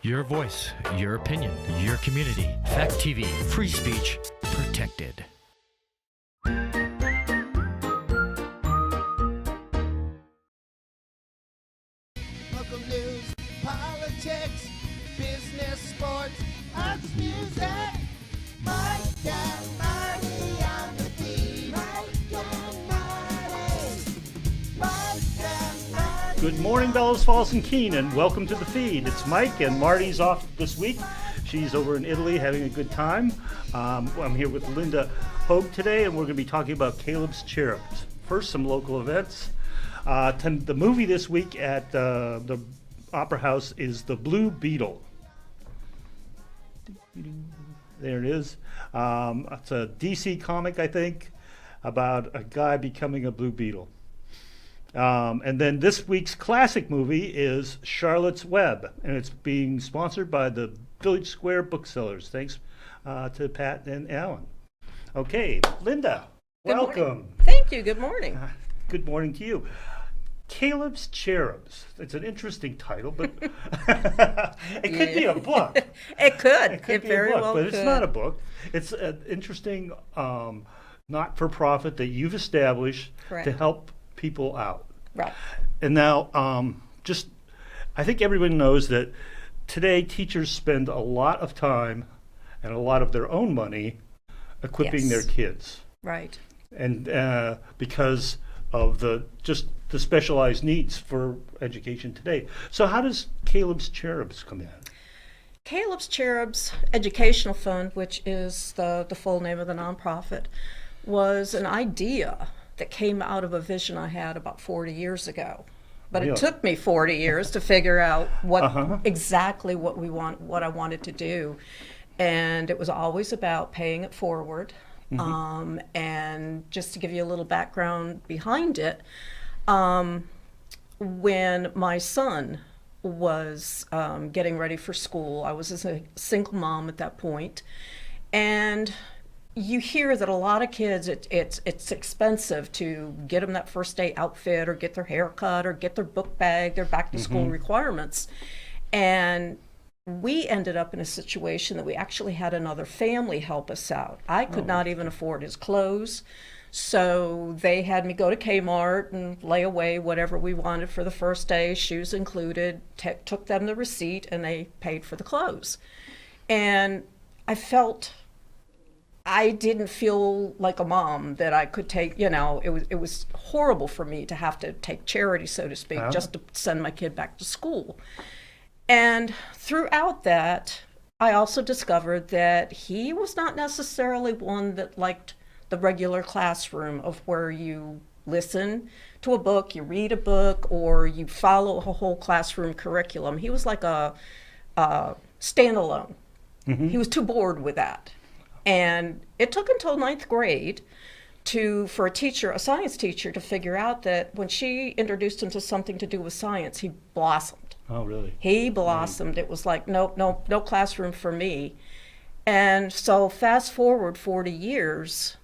Your voice, your opinion, your community. Fact TV, free speech protected. Local news, politics, business, sports, arts, music. Mike and Marty on the feed. Mike and Marty. Mike and Marty. Good morning, Bellows Falls and Keene, and welcome to the feed. It's Mike, and Marty's off this week. She's over in Italy having a good time. I'm here with Linda Hoag today, and we're going to be talking about Caleb's Cherubs. First, some local events. The movie this week at the Opera House is The Blue Beetle. There it is. It's a DC comic, I think, about a guy becoming a blue beetle. And then this week's classic movie is Charlotte's Web, and it's being sponsored by the Village Square Booksellers. Thanks to Pat and Alan. Okay, Linda, Good welcome. morning. Thank you. Good morning. Good morning to you. Caleb's Cherubs. It's an interesting title, but it could be a book. It could. It could be very a book, well but could. it's not a book. It's an interesting not-for-profit that you've established Correct. to help people out. Right. And now, I think everyone knows that today teachers spend a lot of time and a lot of their own money equipping Yes. their kids. Right. And because of the specialized needs for education today. So how does Caleb's Cherubs come in? Caleb's Cherubs Educational Fund, which is the full name of the nonprofit, was an idea that came out of a vision I had about 40 years ago. But Really? it took me 40 years to figure out Uh-huh. exactly what I wanted to do. And it was always about paying it forward. And just to give you a little background behind it, when my son was getting ready for school, I was a single mom at that point, and you hear that a lot of kids, it's expensive to get them that first day outfit or get their hair cut or get their book bag, their back to school requirements. And we ended up in a situation that we actually had another family help us out. I could not even afford his clothes. So they had me go to Kmart and lay away whatever we wanted for the first day, shoes included, took them the receipt, and they paid for the clothes. And I didn't feel like a mom that I could take, it was horrible for me to have to take charity, so to speak, just to send my kid back to school. And throughout that, I also discovered that he was not necessarily one that liked the regular classroom of where you listen to a book, you read a book, or you follow a whole classroom curriculum. He was like a standalone. He was too bored with that. And it took until 9th grade for a science teacher, to figure out that when she introduced him to something to do with science, he blossomed. Oh, really? He blossomed. It was like, no classroom for me. And so fast forward 40 years,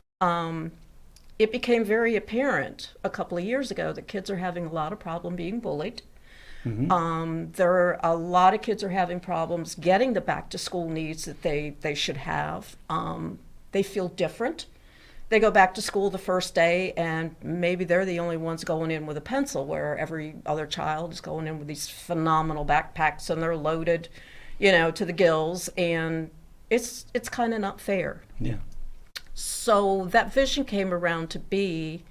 it became very apparent a couple of years ago that kids are having a lot of problem being bullied. A lot of kids are having problems getting the back to school needs that they should have. They feel different. They go back to school the first day, and maybe they're the only ones going in with a pencil, where every other child is going in with these phenomenal backpacks, and they're loaded, to the gills, and it's kind of not fair. Yeah. So that vision came around to be,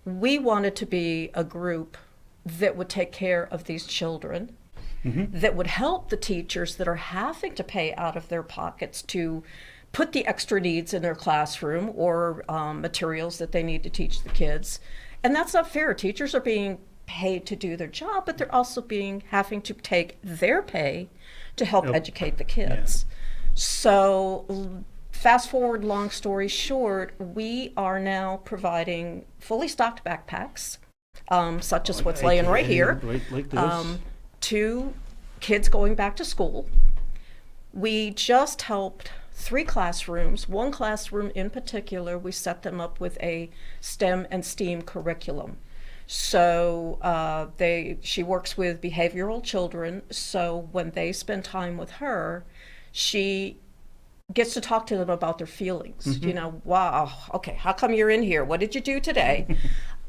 we wanted to be a group that would take care of these children, that would help the teachers that are having to pay out of their pockets to put the extra needs in their classroom or materials that they need to teach the kids. And that's not fair. Teachers are being paid to do their job, but they're also having to take their pay to help educate the kids. So fast forward, long story short, we are now providing fully stocked backpacks, such as what's laying right here, Like this. to kids going back to school. We just helped 3 classrooms. One classroom in particular, we set them up with a STEM and STEAM curriculum. So she works with behavioral children. So when they spend time with her, she gets to talk to them about their feelings. You know, wow, okay, how come you're in here? What did you do today?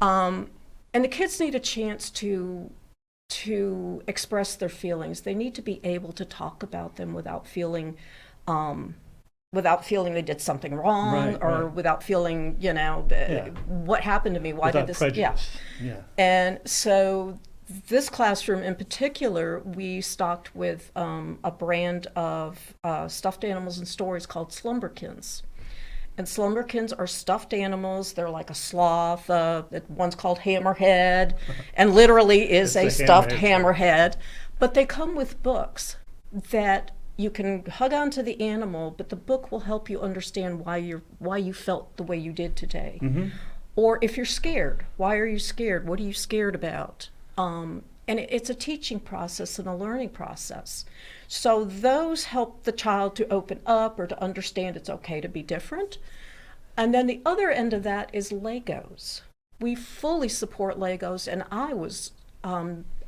And the kids need a chance to express their feelings. They need to be able to talk about them without feeling they did something wrong, or without feeling, you know, what happened to me? Why Without did this? prejudice. Yeah. And so this classroom in particular, we stocked with a brand of stuffed animals and stories called Slumberkins. And Slumberkins are stuffed animals. They're like a sloth. One's called Hammerhead, and literally is a stuffed hammerhead. But they come with books that you can hug onto the animal, but the book will help you understand why you felt the way you did today. Or if you're scared, why are you scared? What are you scared about? And it's a teaching process and a learning process. So those help the child to open up or to understand it's okay to be different. And then the other end of that is Legos. We fully support Legos, and I was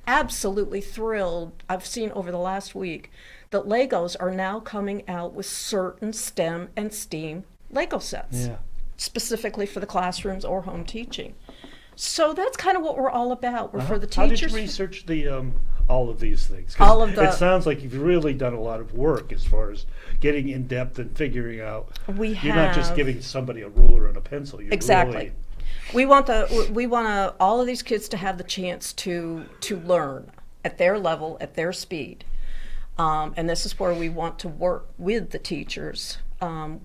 absolutely thrilled. I've seen over the last week that Legos are now coming out with certain STEM and STEAM Lego sets, specifically for the classrooms or home teaching. So that's kind of what we're all about. We're for the teachers. How did you research the all of these things? It sounds like you've really done a lot of work as far as getting in depth and figuring out. You're not just giving somebody a ruler and a pencil. You're exactly. We want all of these kids to have the chance to learn at their level, at their speed, and this is where we want to work with the teachers.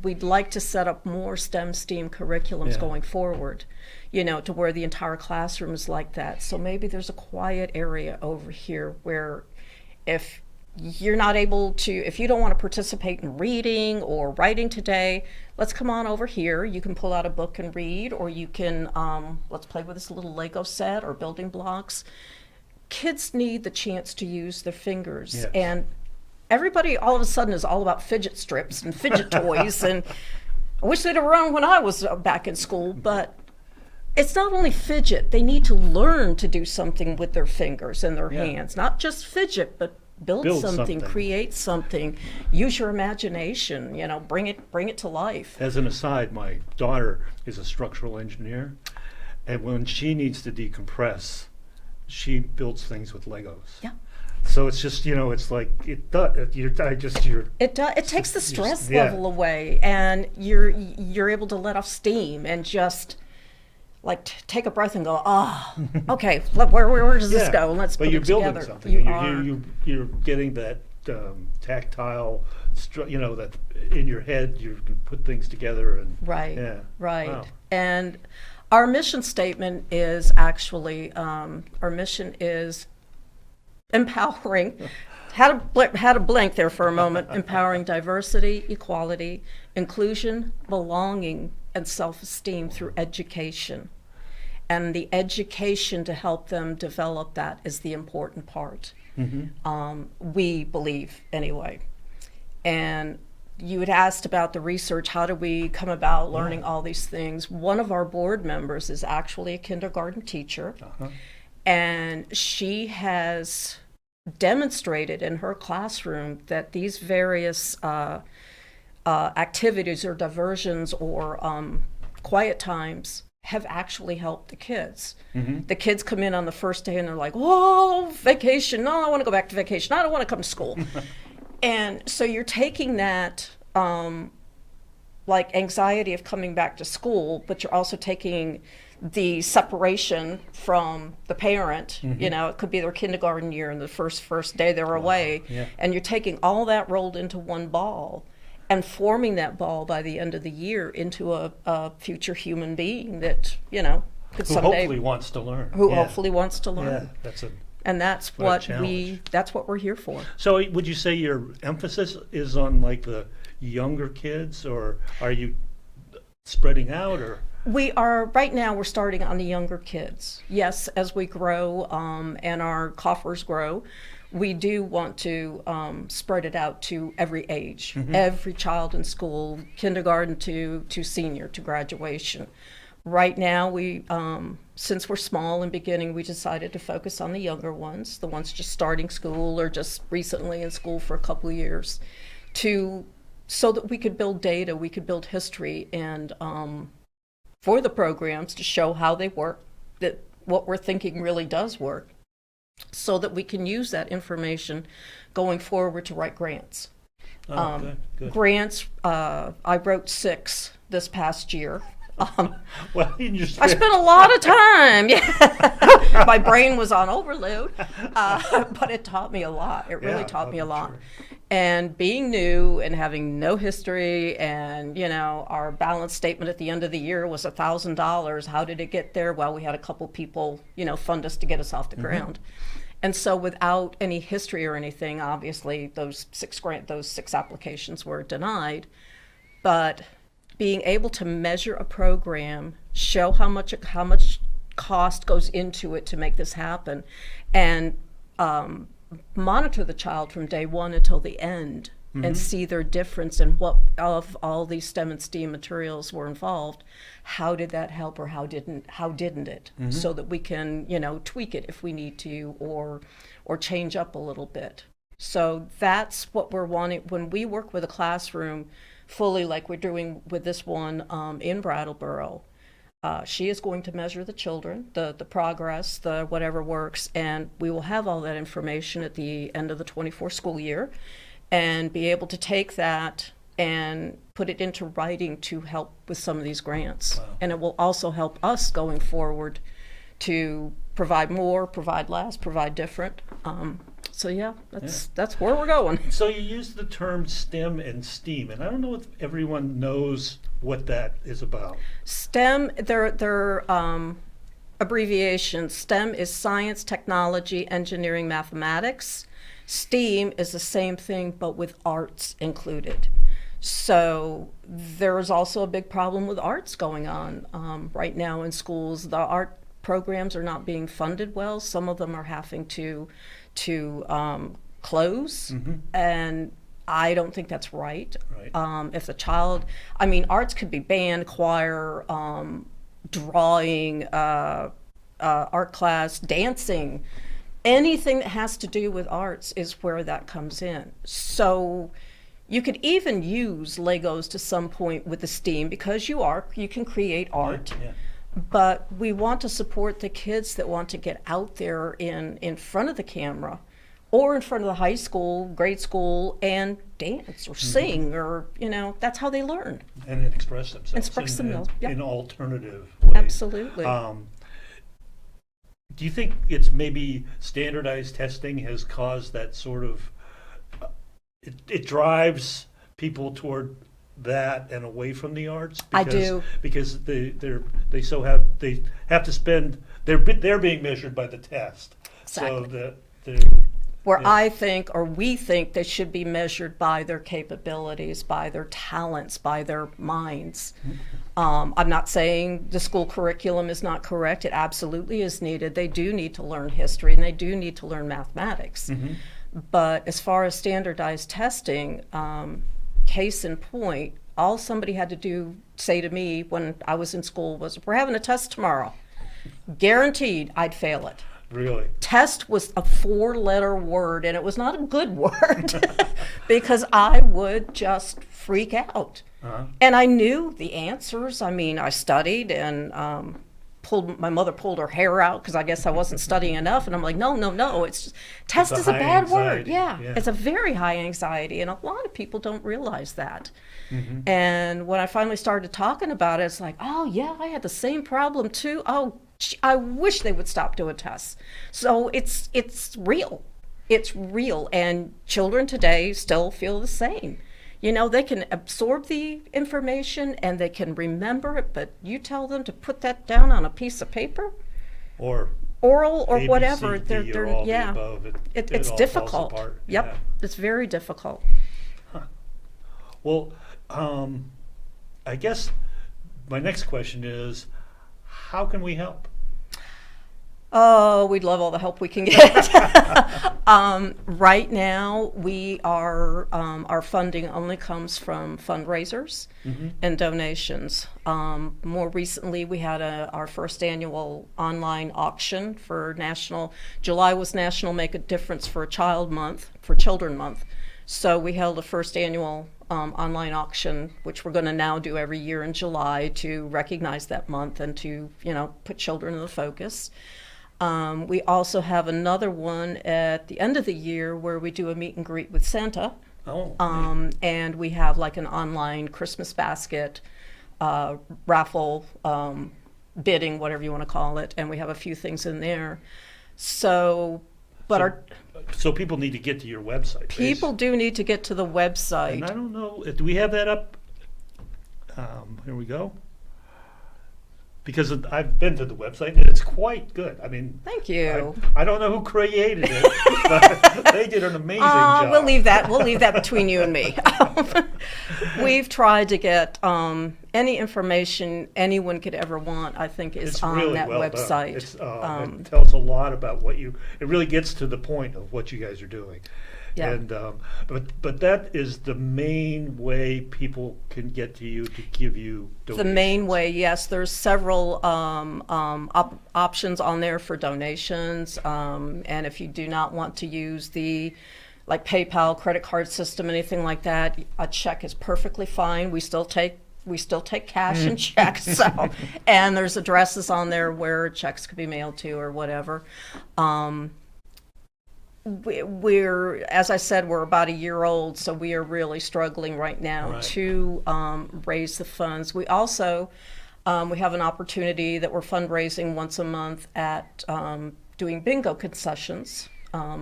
We'd like to set up more STEM, STEAM curriculums going forward, you know, to where the entire classroom is like that. So maybe there's a quiet area over here where if you're not able to, if you don't want to participate in reading or writing today, let's come on over here. You can pull out a book and read, or you can, let's play with this little Lego set or building blocks. Kids need the chance to use their fingers. And everybody all of a sudden is all about fidget strips and fidget toys, and I wish they'd have run when I was back in school, but it's not only fidget. They need to learn to do something with their fingers and their hands, not just fidget, but build something, create something, use your imagination, you know, bring it to life. As an aside, my daughter is a structural engineer, and when she needs to decompress, she builds things with Legos. So it's just, you know, it's like it does. It takes the stress level away, and you're able to let off steam and just like take a breath and go, okay, where does this go? Let's put it together. But you're building something. You're getting that tactile, you know, that in your head you can put things together and Wow. And our mission statement is actually our mission is empowering. Had to blank there for a moment. Empowering diversity, equality, inclusion, belonging, and self-esteem through education. And the education to help them develop that is the important part. We believe, anyway. And you had asked about the research. How do we come about learning all these things? One of our board members is actually a kindergarten teacher. And she has demonstrated in her classroom that these various activities or diversions or quiet times have actually helped the kids. The kids come in on the first day and they're like, "Whoa, vacation! No, I want to go back to vacation. I don't want to come to school." And so you're taking that like anxiety of coming back to school, but you're also taking the separation from the parent. You know, it could be their kindergarten year and the first day they're away, and you're taking all that rolled into one ball and forming that ball by the end of the year into a future human being that, you know, could someday hopefully wants to learn. Hopefully wants to learn. And that's what we're here for. So would you say your emphasis is on like the younger kids, or are you spreading out, or? We are, right now we're starting on the younger kids. Yes, as we grow and our coffers grow, we do want to spread it out to every age, every child in school, kindergarten to senior, to graduation. Right now we since we're small and beginning, we decided to focus on the younger ones, the ones just starting school or just recently in school for a couple of years, so that we could build data, we could build history, and for the programs to show how they work, that what we're thinking really does work, so that we can use that information going forward to write grants. Good. Grants, I wrote 6 this past year. Well, I spent a lot of time. Yeah. My brain was on overload, but it taught me a lot. It really taught me a lot. Sure. And being new and having no history, and our balance statement at the end of the year was $1,000. How did it get there? Well, we had a couple people, fund us to get us off the ground. And so, without any history or anything, obviously those 6 applications were denied. But being able to measure a program, show how much cost goes into it to make this happen, and monitor the child from day one until the end, and see their difference in what of all these STEM and STEAM materials were involved. How did that help, or how didn't it? So that we can tweak it if we need to, or change up a little bit. So that's what we're wanting when we work with a classroom fully, like we're doing with this one in Brattleboro. She is going to measure the children, the progress, the whatever works, and we will have all that information at the end of the 24 school year, and be able to take that and put it into writing to help with some of these grants. Wow. And it will also help us going forward to provide more, provide less, provide different. So that's where we're going. So you use the term STEM and STEAM, and I don't know if everyone knows what that is about. STEM, they're abbreviations. STEM is science, technology, engineering, mathematics. STEAM is the same thing, but with arts included. So there's also a big problem with arts going on right now in schools. The art programs are not being funded well. Some of them are having to close, and I don't think that's right. If the child, arts could be band, choir, drawing, art class, dancing. Anything that has to do with arts is where that comes in. So you could even use Legos to some point with the STEAM, because you can create art. Yeah. But we want to support the kids that want to get out there in front of the camera, or in front of the high school, grade school, and dance or sing, or that's how they learn. And express themselves in alternative ways. Absolutely. Do you think it's maybe standardized testing has caused that sort of it drives people toward that and away from the arts? I do, because they have to spend they're being measured by the test. Exactly. So I think, or we think, they should be measured by their capabilities, by their talents, by their minds. I'm not saying the school curriculum is not correct. It absolutely is needed. They do need to learn history, and they do need to learn mathematics. But as far as standardized testing, case in point, all somebody had to say to me when I was in school was, "We're having a test tomorrow." Guaranteed I'd fail it. Really? Test was a 4-letter word, and it was not a good word because I would just freak out. And I knew the answers. I studied, and my mother pulled her hair out because I guess I wasn't studying enough. And I'm like, no, test is a bad anxiety word. Yeah, it's a very high anxiety, and a lot of people don't realize that. And when I finally started talking about it, it's like, oh yeah, I had the same problem too. Oh, I wish they would stop doing tests. So it's real. It's real, and children today still feel the same. They can absorb the information and they can remember it, but you tell them to put that down on a piece of paper, or oral, or ABC, whatever. They're all the above. It's all difficult. falls apart. Yep, Yeah. it's very difficult. Well, I guess my next question is, how can we help? Well, Oh, we'd love all the help we can get. Right now, we are our funding only comes from fundraisers and donations. More recently, we had our first annual online auction for July was National Make a Difference for a Child Month, for Children Month. So we held a first annual online auction, which we're going to now do every year in July to recognize that month and to, put children in the focus. We also have another one at the end of the year where we do a meet and greet with Santa. Oh. And we have like an online Christmas basket raffle, bidding, whatever you want to call it, and we have a few things in there. So people need to get to your website. People do need to get to the website. And I don't know, do we have that up? Here we go. Because I've been to the website and it's quite good. I mean, thank you. I don't know who created it, but they did an amazing job. We'll leave that between you and me. We've tried to get any information anyone could ever want. I think is it's on really that well website. Done. It tells a lot about it really gets to the point of what you guys are doing. Yeah. And but that is the main way people can get to you to give you donations. The main way, yes. There's several options on there for donations, and if you do not want to use the PayPal, credit card system, anything like that, a check is perfectly fine. We still take cash and checks. So, and there's addresses on there where checks could be mailed to or whatever. We're, as I said, we're about a year old, so we are really struggling right now to raise the funds. We also we have an opportunity that we're fundraising once a month at doing bingo concessions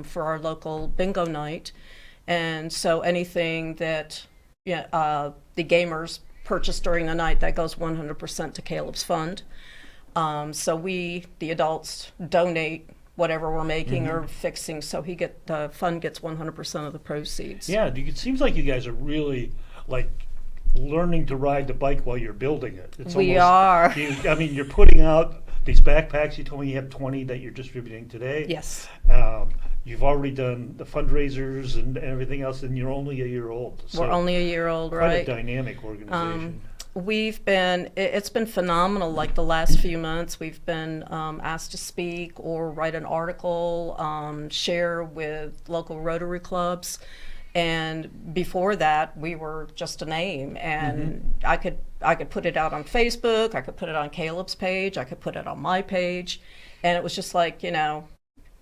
for our local bingo night, and so anything that the gamers purchase during the night, that goes 100% to Caleb's fund. So we, the adults, donate whatever we're making or fixing, so the fund gets 100% of the proceeds. Yeah, it seems like you guys are really learning to ride the bike while you're building it. We are. You're putting out these backpacks. You told me you have 20 that you're distributing today. Yes. You've already done the fundraisers and everything else, and you're only a year old. So we're only a year old, quite right? a dynamic organization. It's been phenomenal. Like the last few months, we've been asked to speak or write an article, share with local Rotary clubs. And before that, we were just a name. And I could put it out on Facebook, I could put it on Caleb's page, I could put it on my page. And it was just like,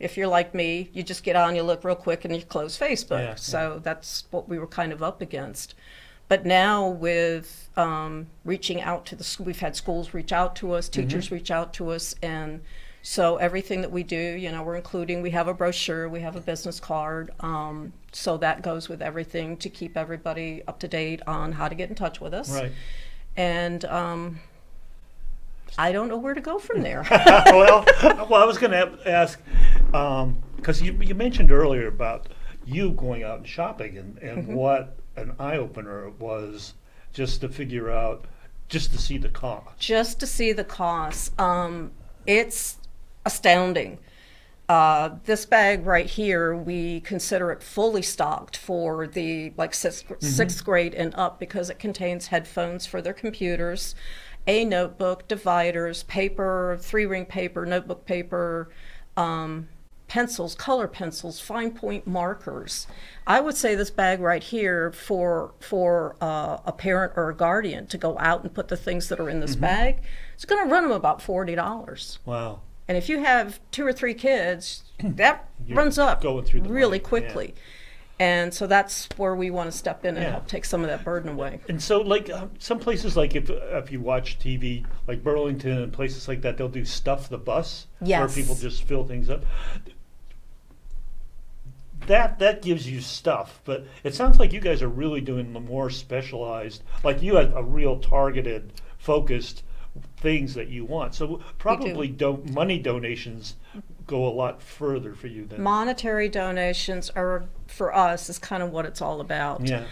if you're like me, you just get on, you look real quick, and you close Facebook. Yeah, so that's what we were kind of up against. But now with reaching out to we've had schools reach out to us, teachers reach out to us, and so everything that we do, we're including, we have a brochure, we have a business card, so that goes with everything to keep everybody up to date on how to get in touch with us. Right. And I don't know where to go from there. well, I was going to ask, because you mentioned earlier about you going out and shopping and what an eye-opener it was just to figure out, just to see the cost. Just to see the cost. It's astounding. This bag right here, we consider it fully stocked for the sixth grade and up, because it contains headphones for their computers, a notebook, dividers, paper, 3-ring paper, notebook paper, pencils, color pencils, fine point markers. I would say this bag right here for a parent or a guardian to go out and put the things that are in this bag, it's going to run them about $40. Wow. And if you have 2 or 3 kids, that runs up going through the really money, quickly. And so that's where we want to step in and help take some of that burden away. And so, some places, if you watch TV, like Burlington and places like that, they'll do Stuff the Bus, where people just fill things up. That gives you stuff, but it sounds like you guys are really doing the more specialized, like you have a real targeted, focused things that you want. So probably money donations go a lot further for you than monetary donations are, for us, is kind of what it's all about. Yeah.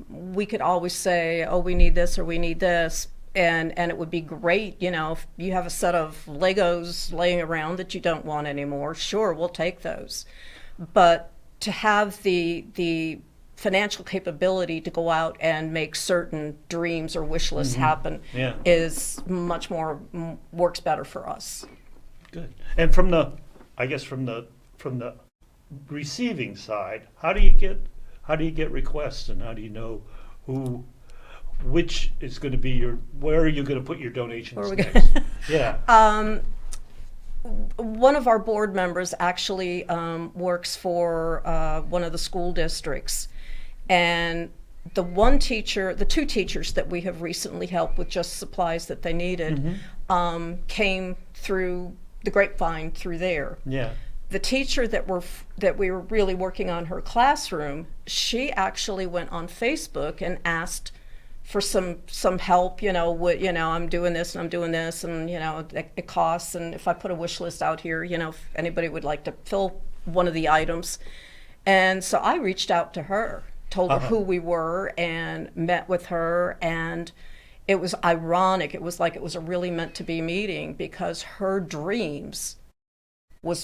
We could always say, oh, we need this or we need this, and it would be great, if you have a set of Legos laying around that you don't want anymore, sure, we'll take those. But to have the financial capability to go out and make certain dreams or wish lists happen is much more works better for us. Good. And from the receiving side, how do you get requests, and how do you know which is going to be where are you going to put your donations next? Yeah. One of our board members actually works for one of the school districts, and the two teachers that we have recently helped with just supplies that they needed came through the grapevine through there. Yeah. The teacher that we were really working on her classroom, she actually went on Facebook and asked for some help, I'm doing this and I'm doing this, and it costs, and if I put a wish list out here, if anybody would like to fill one of the items. And so I reached out to her, told her who we were, and met with her, and it was ironic. It was like it was a really meant to be meeting, because her dreams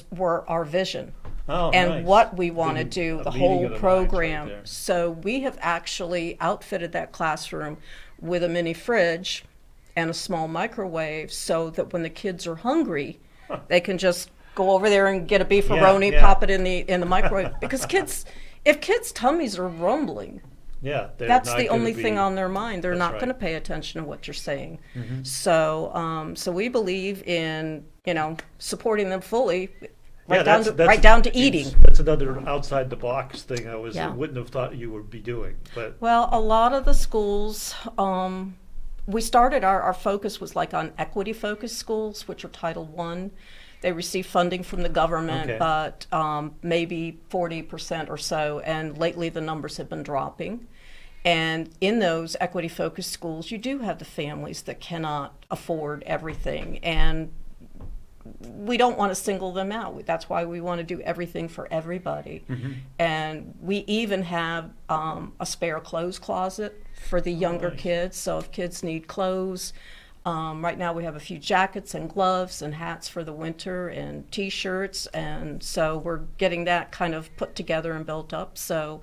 were our vision. Oh, and nice. What we want to do, the whole program. Right, so we have actually outfitted that classroom with a mini fridge and a small microwave, so that when the kids are hungry, they can just go over there and get a beefaroni, pop it in the microwave. Because if kids' tummies are rumbling, that's the only thing on their mind. They're not going to pay attention to what you're saying. So we believe in supporting them fully. Right down to eating. That's another outside the box thing I wouldn't have thought you would be doing. But well, a lot of the schools, we started our focus was like on equity focused schools, which are Title I. They receive funding from the government, but maybe 40% or so. And lately the numbers have been dropping. And in those equity focused schools, you do have the families that cannot afford everything, and we don't want to single them out. That's why we want to do everything for everybody. And we even have a spare clothes closet for the younger kids. So if kids need clothes, right now we have a few jackets and gloves and hats for the winter and T-shirts. And so we're getting that kind of put together and built up. So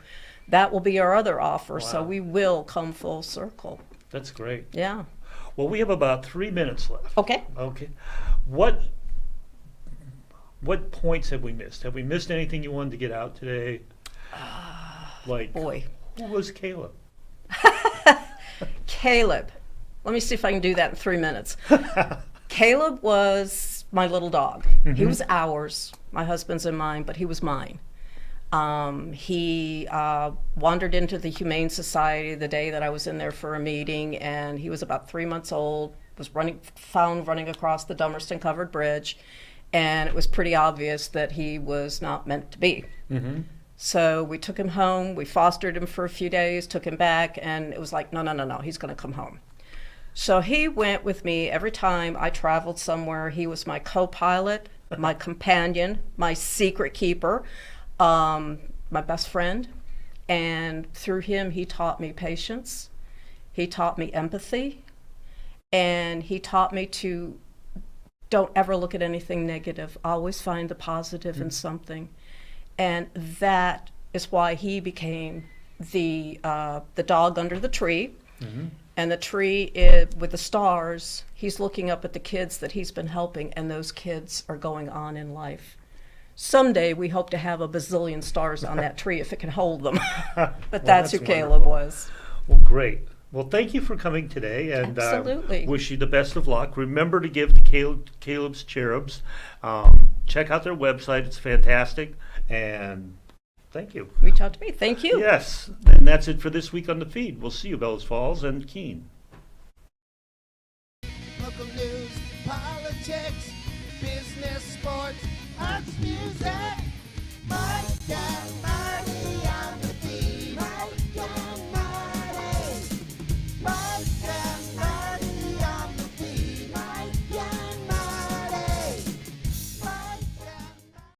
that will be our other offer. So we will come full circle. That's great. Yeah. Well, we have about 3 minutes left. Okay. What points have we missed? Have we missed anything you wanted to get out today? Boy. Who was Caleb? Caleb. Let me see if I can do that in 3 minutes. Caleb was my little dog. He was ours, my husband's and mine, but he was mine. He wandered into the Humane Society the day that I was in there for a meeting, and he was about 3 months old, was found running across the Dummerston Covered Bridge, and it was pretty obvious that he was not meant to be. So we took him home, we fostered him for a few days, took him back, and it was like, no, he's going to come home. So he went with me every time I traveled somewhere. He was my co-pilot, my companion, my secret keeper, my best friend. And through him, he taught me patience. He taught me empathy. And he taught me to don't ever look at anything negative. Always find the positive in something. And that is why he became the dog under the tree. And the tree with the stars, he's looking up at the kids that he's been helping, and those kids are going on in life. Someday we hope to have a bazillion stars on that tree if it can hold them. But that's who Caleb was. Well, great. Well, thank you for coming today, and Absolutely. Wish you the best of luck. Remember to give to Caleb's Cherubs. Check out their website. It's fantastic. And thank you. Reach out to me. Thank you. Yes. And that's it for this week on The Feed. We'll see you, Bellows Falls and Keene. Local news, politics, business, sports, arts, music. My God.